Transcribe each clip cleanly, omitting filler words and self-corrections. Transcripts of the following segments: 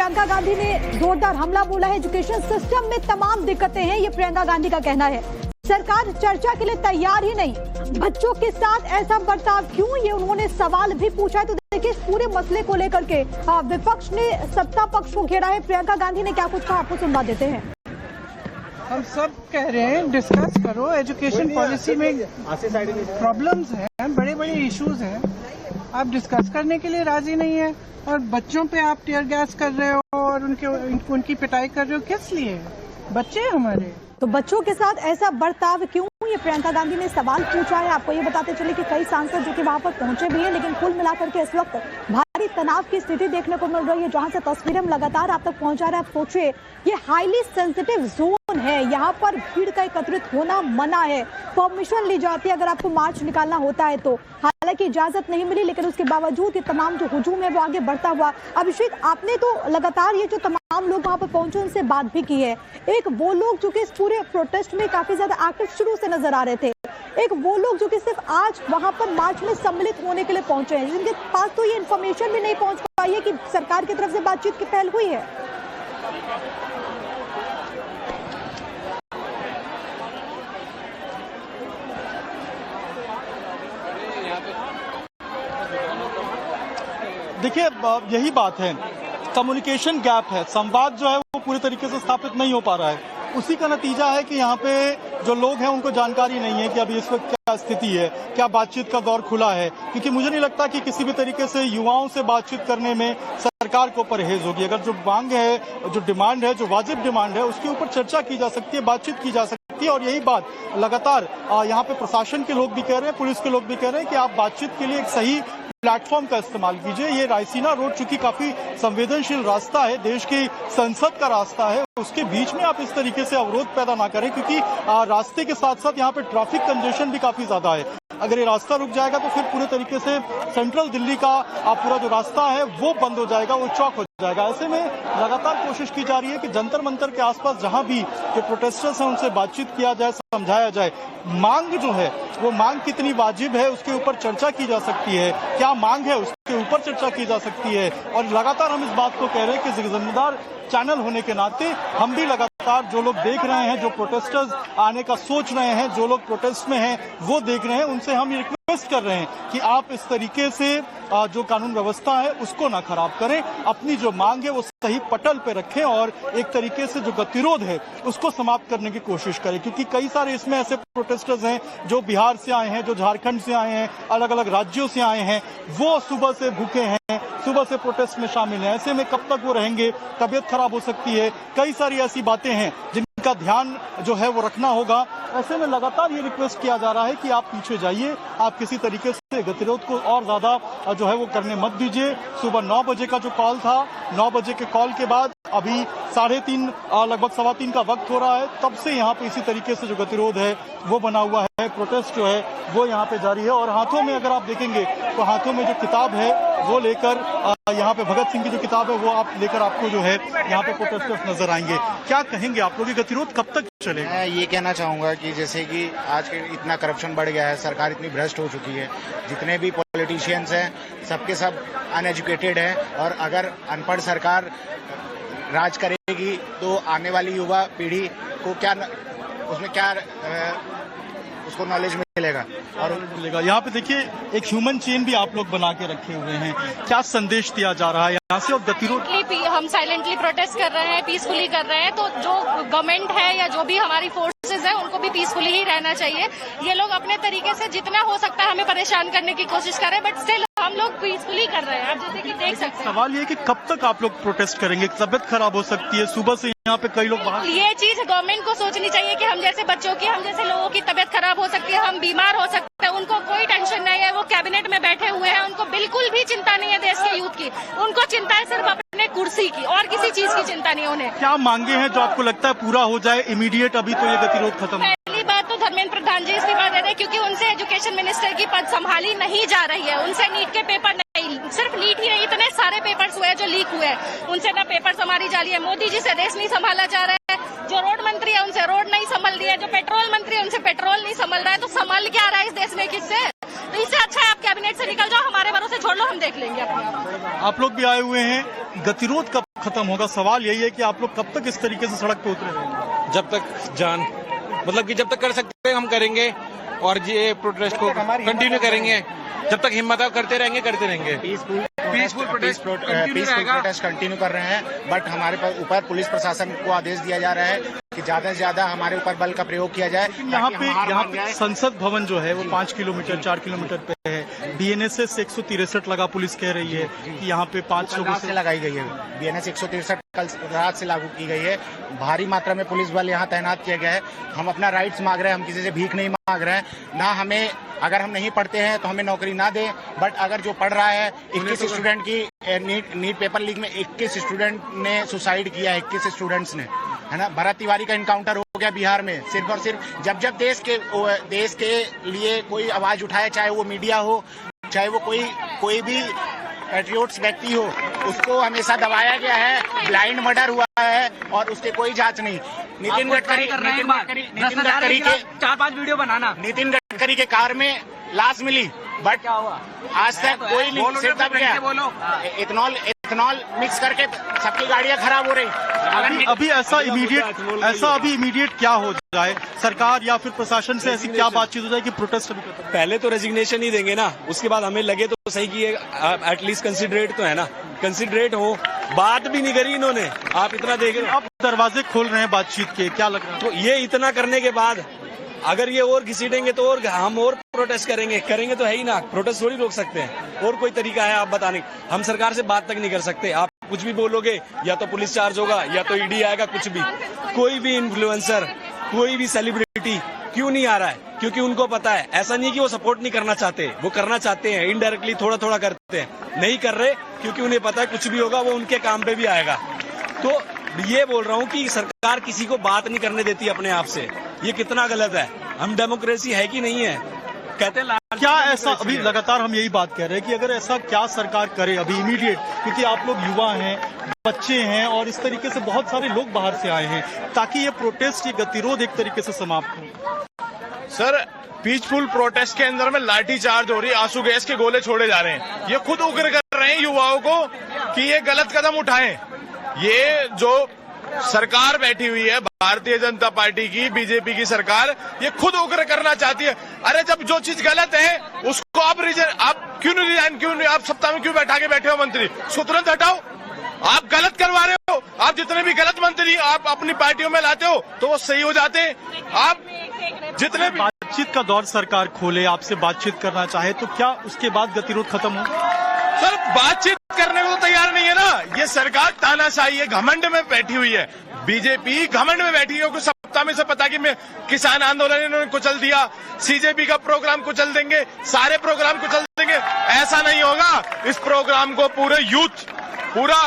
प्रियंका गांधी ने जोरदार हमला बोला है। एजुकेशन सिस्टम में तमाम दिक्कतें हैं, ये प्रियंका गांधी का कहना है। सरकार चर्चा के लिए तैयार ही नहीं, बच्चों के साथ ऐसा बर्ताव क्यों, ये उन्होंने सवाल भी पूछा है। तो देखिए इस पूरे मसले को लेकर के विपक्ष ने सत्ता पक्ष को घेरा है। प्रियंका गांधी ने क्या कुछ कहा, आपको सुनवा देते हैं। हम सब कह रहे हैं डिस्कस करो, एजुकेशन पॉलिसी में प्रॉब्लम्स हैं, बड़े बड़े इश्यूज हैं, आप डिस्कस करने के लिए राजी नहीं है और बच्चों पे आप टीयर गैस कर रहे हो और उनकी पिटाई कर रहे हो, किस लिए? बच्चे हमारे। तो बच्चों के साथ ऐसा बर्ताव क्यों, ये प्रियंका गांधी ने सवाल पूछा है। आपको ये बताते चले कि कई सांसद जो कि वहां पर पहुंचे भी हैं, लेकिन कुल मिलाकर के इस वक्त भारी तनाव की स्थिति देखने को मिल रही है। जहां से तस्वीरें हम लगातार आप तक पहुंचा रहे हैं, आप सोचिए ये हाईली सेंसिटिव जोन है, यहाँ पर भीड़ का एकत्रित होना मना है। परमिशन ली जाती है अगर आपको मार्च निकालना होता है तो, हालांकि इजाजत नहीं मिली, लेकिन उसके बावजूद ये तमाम जो हुजूम है वो आगे बढ़ता हुआ। अभिषेक, आपने तो लगातार ये जो तमाम लोग वहां पर पहुंचे उनसे बात भी की है। एक वो लोग जो कि इस पूरे प्रोटेस्ट में काफी ज्यादा एक्टिव शुरू से नजर आ रहे थे, एक वो लोग जो कि सिर्फ आज वहां पर मार्च में सम्मिलित होने के लिए पहुंचे हैं, जिनके पास तो ये इन्फॉर्मेशन भी नहीं पहुंच पाई है कि सरकार की तरफ से बातचीत की पहल हुई है। देखिए यही बात है, कम्युनिकेशन गैप है, संवाद जो है वो पूरी तरीके से स्थापित नहीं हो पा रहा है। उसी का नतीजा है कि यहाँ पे जो लोग हैं उनको जानकारी नहीं है कि अभी इस वक्त क्या स्थिति है, क्या बातचीत का दौर खुला है। क्योंकि मुझे नहीं लगता कि किसी भी तरीके से युवाओं से बातचीत करने में सरकार को परहेज होगी। अगर जो मांग है, जो डिमांड है, जो वाजिब डिमांड है, उसके ऊपर चर्चा की जा सकती है, बातचीत की जा सकती है। और यही बात लगातार यहाँ पे प्रशासन के लोग भी कह रहे हैं, पुलिस के लोग भी कह रहे हैं कि आप बातचीत के लिए एक सही प्लेटफॉर्म का इस्तेमाल कीजिए। ये रायसीना रोड चूंकि काफी संवेदनशील रास्ता है, देश की संसद का रास्ता है, उसके बीच में आप इस तरीके से अवरोध पैदा ना करें, क्योंकि रास्ते के साथ साथ यहाँ पे ट्रैफिक कंजेशन भी काफी ज्यादा है। अगर ये रास्ता रुक जाएगा तो फिर पूरे तरीके से सेंट्रल दिल्ली का पूरा जो रास्ता है वो बंद हो जाएगा, वो चौक हो जाएगा। ऐसे में लगातार कोशिश की जा रही है कि जंतर मंतर के आसपास जहां भी जो प्रोटेस्टर्स हैं उनसे बातचीत किया जाए, समझाया जाए। मांग जो है वो मांग कितनी वाजिब है उसके ऊपर चर्चा की जा सकती है, क्या मांग है उसके ऊपर चर्चा की जा सकती है। और लगातार हम इस बात को कह रहे हैं कि जिम्मेदार चैनल होने के नाते हम भी लगातार जो लोग देख रहे हैं, जो प्रोटेस्टर्स आने का सोच रहे हैं, जो लोग प्रोटेस्ट में हैं वो देख रहे हैं, उनसे हम रिक्वेस्ट कर रहे हैं कि आप इस तरीके से जो कानून व्यवस्था है उसको ना खराब करें, अपनी जो मांग है वो सही पटल पे रखें और एक तरीके से जो गतिरोध है उसको समाप्त करने की कोशिश करें। क्योंकि कई सारे इसमें ऐसे प्रोटेस्टर्स हैं जो बिहार से आए हैं, जो झारखंड से आए हैं, अलग अलग राज्यों से आए हैं, वो सुबह से भूखे हैं, सुबह से प्रोटेस्ट में शामिल हैं। ऐसे में कब तक वो रहेंगे, तबीयत खराब हो सकती है, कई सारी ऐसी बातें हैं जिनका ध्यान जो है वो रखना होगा। ऐसे में लगातार ये रिक्वेस्ट किया जा रहा है कि आप पीछे जाइए, आप किसी तरीके से गतिरोध को और ज्यादा जो है वो करने मत दीजिए। सुबह 9 बजे का जो कॉल था, 9 बजे के कॉल के बाद अभी 3:30 लगभग 3:15 का वक्त हो रहा है, तब से यहाँ पे इसी तरीके से जो गतिरोध है वो बना हुआ है, प्रोटेस्ट जो है वो यहाँ पे जारी है। और हाथों में अगर आप देखेंगे तो हाथों में जो किताब है वो लेकर यहाँ पे भगत सिंह की जो किताब है वो आप लेकर आपको जो है यहाँ पे प्रोटेस्टर्स नजर आएंगे। क्या कहेंगे आप लोग, गतिरोध कब तक चलेगा? मैं ये कहना चाहूंगा कि जैसे कि आज के इतना करप्शन बढ़ गया है, सरकार इतनी भ्रष्ट हो चुकी है, जितने भी पॉलिटिशियंस हैं सबके सब अनएजुकेटेड हैं, और अगर अनपढ़ सरकार राज करेगी तो आने वाली युवा पीढ़ी को क्या उसमें क्या उसको नॉलेज मिलेगा और मिलेगा। यहाँ पे देखिए एक ह्यूमन चेन भी आप लोग बना के रखे हुए हैं, क्या संदेश दिया जा रहा है यहाँ से? और गतिरोध हम साइलेंटली प्रोटेस्ट कर रहे हैं, पीसफुली कर रहे हैं, तो जो गवर्नमेंट है या जो भी हमारी फोर्सेज है उनको भी पीसफुली ही रहना चाहिए। ये लोग अपने तरीके से जितना हो सकता है हमें परेशान करने की कोशिश कर रहे हैं, बट स्टिल हम लोग पीसफुली कर रहे हैं। आप जैसे कि देख सकते हैं। सवाल ये कि कब तक आप लोग प्रोटेस्ट करेंगे? तबियत खराब हो सकती है, सुबह से यहाँ पे कई लोग बाहर। ये चीज गवर्नमेंट को सोचनी चाहिए कि हम जैसे बच्चों की, हम जैसे लोगों की तबियत खराब हो सकती है, हम बीमार हो सकते हैं, उनको कोई टेंशन नहीं है। वो कैबिनेट में बैठे हुए हैं, उनको बिल्कुल भी चिंता नहीं है देश के यूथ की, उनको चिंता है सिर्फ अपने कुर्सी की, और किसी चीज की चिंता नहीं उन्हें। क्या मांगे हैं जो आपको लगता है पूरा हो जाए इमीडिएट, अभी तो ये गतिरोध खत्म? पहली बात तो धर्मेंद्र प्रधान जी इस्तीफा दे रहे, क्योंकि उनसे एजुकेशन मिनिस्टर की पद संभाली नहीं जा रही है। उनसे नीट के पेपर नहीं, सिर्फ नीट ही नहीं, इतने सारे पेपर्स हुए जो लीक हुए हैं, उनसे ना पेपर संभाली जा रही है। मोदी जी से देश नहीं संभाला जा रहा है, जो रोड मंत्री है उनसे रोड नहीं संभल रही है, जो पेट्रोल मंत्री है उनसे पेट्रोल नहीं संभल रहा है। तो संभल क्या रहा है इस देश में किससे? तो इससे अच्छा है आप कैबिनेट से निकल जाओ, हमारे भरोसे छोड़ लो, हम देख लेंगे अपने आप। आप लोग भी आए हुए हैं, गतिरोध कब खत्म होगा? सवाल यही है कि आप लोग कब तक इस तरीके से सड़क पे उतरे रहेंगे? जब तक जान, मतलब कि जब तक कर सकते हैं हम करेंगे और ये प्रोटेस्ट को कंटिन्यू करेंगे। जब तक हिम्मत है करते रहेंगे। पीसफुल प्रोटेस्ट कंटिन्यू कर रहे हैं, बट हमारे ऊपर पुलिस प्रशासन को आदेश दिया जा रहा है कि ज्यादा से ज्यादा हमारे ऊपर बल का प्रयोग किया जाए। यहाँ पे संसद भवन जो है वो 5 किलोमीटर 4 किलोमीटर पे है। बीएनएस से 163 लगा, पुलिस कह रही है कि यहाँ पे 5 लोगों से लगाई गई है। बीएनएस 163 कल रात से लागू की गई है। भारी मात्रा में पुलिस बल यहाँ तैनात किया गया है। हम अपना राइट्स मांग रहे हैं, हम किसी से भीख नहीं मांग रहे हैं। ना हमें, अगर हम नहीं पढ़ते हैं तो हमें नौकरी ना दें, बट अगर जो पढ़ रहा है, 21 स्टूडेंट की नीट पेपर लीक में 21 स्टूडेंट ने सुसाइड किया, 21 स्टूडेंट्स ने, है ना। भरत तिवारी का इनकाउंटर हो गया बिहार में, सिर्फ और सिर्फ जब देश के लिए कोई आवाज उठाए, चाहे वो मीडिया हो, चाहे वो कोई भी पैट्रियोट्स व्यक्ति हो, उसको हमेशा दबाया गया है। ब्लाइंड मर्डर हुआ है और उसके कोई जांच नहीं। नितिन गडकरी के 4-5 वीडियो बनाना, नितिन गडकरी के कार में लाश मिली, बट क्या हुआ आज तक कोई नहीं। सिर्फ दब गया। इथेनॉल मिक्स करके सबकी गाड़ियां खराब हो रही। अभी ऐसा इमीडिएट क्या हो जाए? सरकार या फिर प्रशासन से ऐसी क्या बातचीत हो जाए कि प्रोटेस्ट अभी खत्म? पहले तो रेजिग्नेशन ही देंगे ना, उसके बाद हमें लगे तो सही कि एटलीस्ट कंसिडरेट तो है ना, कंसिडरेट हो। बात भी नहीं करी इन्होंने, आप इतना देख रहे हो। आप दरवाजे खोल रहे हैं बातचीत के, क्या लग रहा है? तो ये इतना करने के बाद अगर ये और घसीटेंगे तो और हम और प्रोटेस्ट करेंगे तो है ही ना। प्रोटेस्ट थोड़ी रोक सकते हैं, और कोई तरीका है आप बताने? हम सरकार से बात तक नहीं कर सकते। आप कुछ भी बोलोगे या तो पुलिस चार्ज होगा या तो ईडी आएगा, कुछ भी। कोई भी इन्फ्लुएंसर, कोई भी सेलिब्रिटी क्यों नहीं आ रहा है? क्योंकि उनको पता है, ऐसा नहीं कि वो सपोर्ट नहीं करना चाहते, वो करना चाहते हैं, इनडायरेक्टली थोड़ा करते हैं, नहीं कर रहे क्योंकि उन्हें पता है कुछ भी होगा वो उनके काम पे भी आएगा। तो ये बोल रहा हूँ कि सरकार किसी को बात नहीं करने देती अपने आप से, ये कितना गलत है। हम डेमोक्रेसी है कि नहीं है? कहते हैं क्या ऐसा, अभी लगातार हम यही बात कह रहे हैं कि अगर ऐसा क्या सरकार करे अभी इमीडिएट, क्योंकि आप लोग युवा हैं, बच्चे हैं और इस तरीके से बहुत सारे लोग बाहर से आए हैं, ताकि ये प्रोटेस्ट, ये गतिरोध एक तरीके से समाप्त हो। सर, पीसफुल प्रोटेस्ट के अंदर में लाठी चार्ज हो रही, आंसू गैस के गोले छोड़े जा रहे हैं। ये खुद उग्र कर रहे हैं युवाओं को कि ये गलत कदम उठाएं। ये जो सरकार बैठी हुई है भारतीय जनता पार्टी की, बीजेपी की सरकार, ये खुद उग्र करना चाहती है। अरे जब जो चीज गलत है उसको आप क्यों नहीं, आप सत्ता में क्यों बैठे हो मंत्री? उसको तुरंत हटाओ। आप गलत करवा रहे हो। आप जितने भी गलत मंत्री आप अपनी पार्टियों में लाते हो तो वो सही हो जाते हैं। आप जितने भी बातचीत का दौर सरकार खोले, आपसे बातचीत करना चाहे तो क्या उसके बाद गतिरोध खत्म हो? सर, बातचीत करने को तो तैयार नहीं है ना। ये सरकार तानाशाही है, घमंड में बैठी हुई है। बीजेपी घमंड में बैठी है, सत्ता में से पता कि मैं किसान आंदोलन इन्होंने कुचल दिया, सीजेपी का प्रोग्राम कुचल देंगे, सारे प्रोग्राम कुचल देंगे। ऐसा नहीं होगा। इस प्रोग्राम को पूरे यूथ, पूरा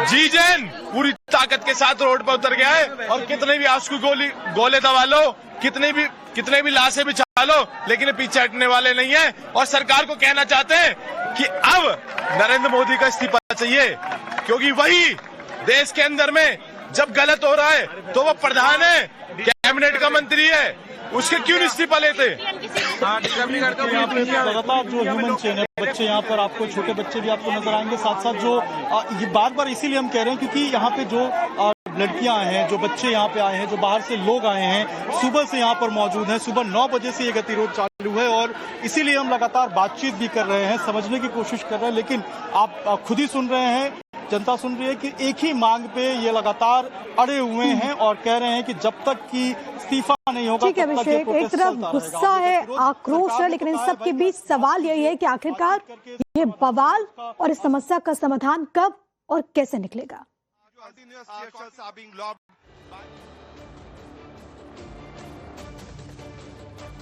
जीजेन पूरी ताकत के साथ रोड पर उतर गया है। और कितने भी आंसू गोले दबा लो, कितने भी लाशें बिछा लो, लेकिन पीछे हटने वाले नहीं है। और सरकार को कहना चाहते हैं कि अब नरेंद्र मोदी का इस्तीफा चाहिए, क्योंकि वही देश के अंदर में जब गलत हो रहा है तो वो प्रधान है, कैबिनेट का मंत्री है, उसके क्यों नहीं इस्तीफा लेते? यहाँ पे लगातार जो ह्यूमन चेन है, बच्चे यहाँ पर आपको, छोटे बच्चे भी आपको नजर आएंगे, साथ साथ जो ये बार इसीलिए हम कह रहे हैं क्योंकि यहाँ पे जो लड़कियां हैं, जो बच्चे यहाँ पे आए हैं, जो बाहर से लोग आए हैं, सुबह से यहाँ पर मौजूद हैं। सुबह 9 बजे से ये गतिरोध चालू है और इसीलिए हम लगातार बातचीत भी कर रहे हैं, समझने की कोशिश कर रहे हैं। लेकिन आप खुद ही सुन रहे हैं, जनता सुन रही है कि एक ही मांग पे ये लगातार अड़े हुए हैं और कह रहे हैं कि जब तक कि इस्तीफा नहीं होगा। ठीक है अभिषेक, एक तरफ गुस्सा है, आक्रोश है, लेकिन इन सब के बीच सवाल यही है कि आखिरकार ये बवाल और इस समस्या का समाधान कब और कैसे निकलेगा?